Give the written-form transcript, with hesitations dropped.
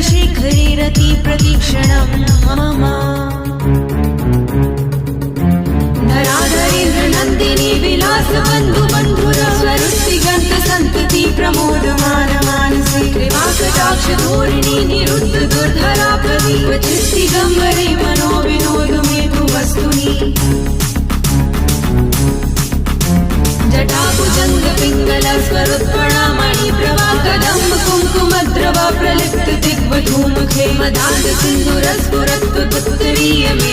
शेखरे रति प्रतीक्षणं मम धराधरेन्द्र नन्दिनी विलास बन्धु बन्धुर स्वरुत्तिगन्त सन्तति प्रमोदमान मानसे कृपाकटाक्ष धोरिणी निरुद्ध दुर्धरा प्रदीप चित्तिगम्बरे मनो विनोद मेधु वस्तुनि जटाभुजङ्ग पिङ्गल स्वरुत्पणामणि प्रभा कदम्ब कुङ्कुमद्रव प्रलिप्त दिग्वधूमुखे मदान्त सिन्दूरस्फुरत्वदुत्तरीय मे